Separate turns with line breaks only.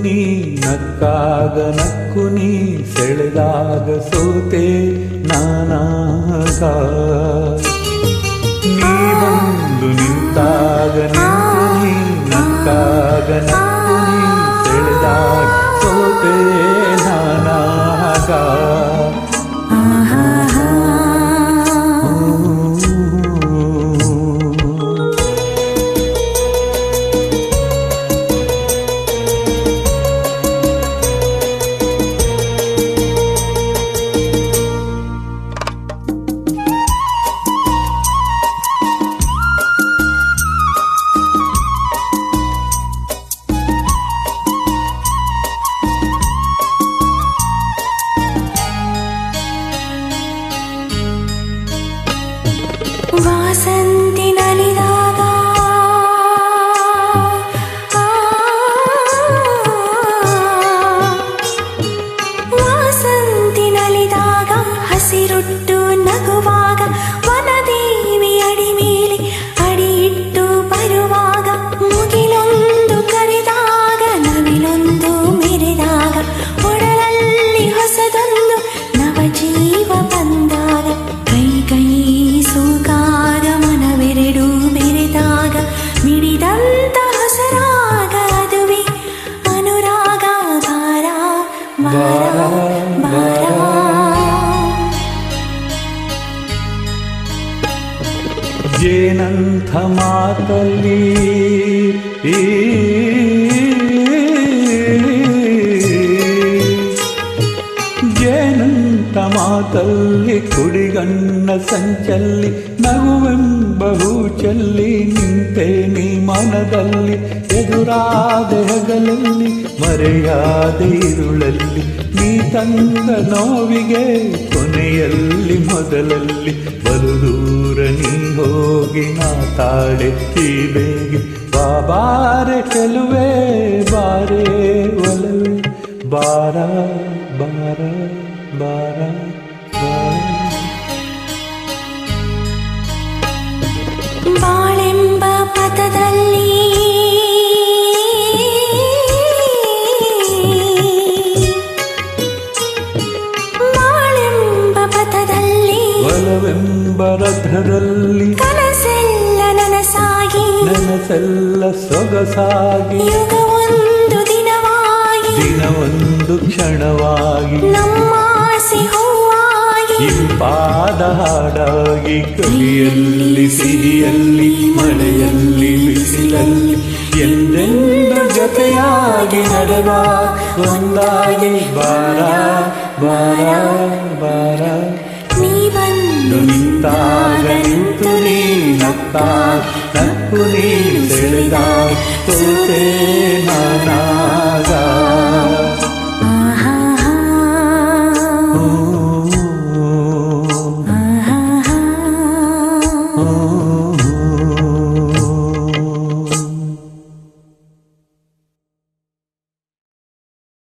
ನೀ ನಕ್ಕಾಗ ನಕ್ಕು ನೀ ಸೆಳೆದಾಗ ಸೋತೆ ನಾನಾಗ ನೀ ಬಂದು ನಿಂತಾಗ ನಿಂತು ನೀ ನಕ್ಕಾಗ ನಕ್ಕು ನೀ ಸೆಳೆದಾಗ ಸೋತೆ ನಾನಾಗ
ವಾಸಂತಿ ನಲಿದಾಗ ವಾಸಂತಿ ನಲಿದಾಗ ಹಸಿರುಟ್ಟು ನಗುವಾಗ ವನದೇವಿ ಅಡಿ ಮೇಲೆ ಅಡಿ ಇಟ್ಟು ಬರುವಾಗ ಮುಗಿಲೊಂದು ಕರೆದಾಗ ನವಿಲೊಂದು ಮೆರೆದಾಗ ಒಡಲಲ್ಲಿ ಹೊಸದೊಂದು ನವಜೀವ ಬಂದಾಗ ಕೈ ಕೈ ಸೂಕಾಗ ಮನವೆರಡು ಬೆರೆದಾಗ ಮಿಡಿದಂತ ಹಸರಾಗ ಅದುವೆ ಅನುರಾಗ ಬಾರ ಬಾರ ಬಾರ
ಜೇನಂಥ ಮಾತಲ್ಲಿ ಜೇನಂಥ ಮಾತಲ್ಲಿ ಕುಡಿಗಣ್ಣ ಸಂಚಲ್ಲಿ ನಗುವೆಂಬ ಹೂಚಲ್ಲಿ ನಿಂತೆ ನೀ ಮನದಲ್ಲಿ ಎದುರಾದ ಹಗಲಲ್ಲಿ ಮರೆಯಾದ ಇರುಳಲ್ಲಿ ನೀ ತಂದ ನೋವಿಗೆ ಕೊನೆಯಲ್ಲಿ ಮೊದಲಲ್ಲಿ ಬಲು ದೂರ ನೀ ಹೋಗಿ ನಾ ತಾಳೆತ್ತಿ ಬೇಗೆ ಬಾರೆ ಚೆಲುವೆ ಬಾರೇ ಒಲವೆ ಬಾರ ಬಾರ ಬಾರ
ಬಾಳೆಂಬ ಪಥದಲ್ಲಿ ಬಾಳೆಂಬ ಪಥದಲ್ಲಿ
ಒಲವೆಂಬ ರಥದಲ್ಲಿ
ಕನಸೆಲ್ಲ ನನಸಾಗಿ
ನನಸೆಲ್ಲ ಸೊಗಸಾಗಿ
ಯುಗವೊಂದು ದಿನವಾಗಿ
ದಿನವೊಂದು ಕ್ಷಣವಾಗಿ
ನಮ್ಮಾಸೆ ಹೂವಾಗಿ
ಇಂಪಾದ ಹಾಡಾಗಿ ಕವಿಯಲ್ಲಿ ಸಿಹಿಯಲ್ಲಿ ಮಳೆಯಲ್ಲಿ ಬಿಸಿಲಲ್ಲಿ ಎಂದೆಂದು ಜೊತೆಯಾಗಿ ನಡೆವ ಒಂದಾಗಿ ಬಾರ ಬಾರ ಬಾರ
ನೀ ಬಂದು
ನಿಂತಾಗ ನಿಂತು ನೀ ನಕ್ಕಾಗ ನಕ್ಕು ನೀ ಸೆಳೆದಾಗ ಸೋತೆ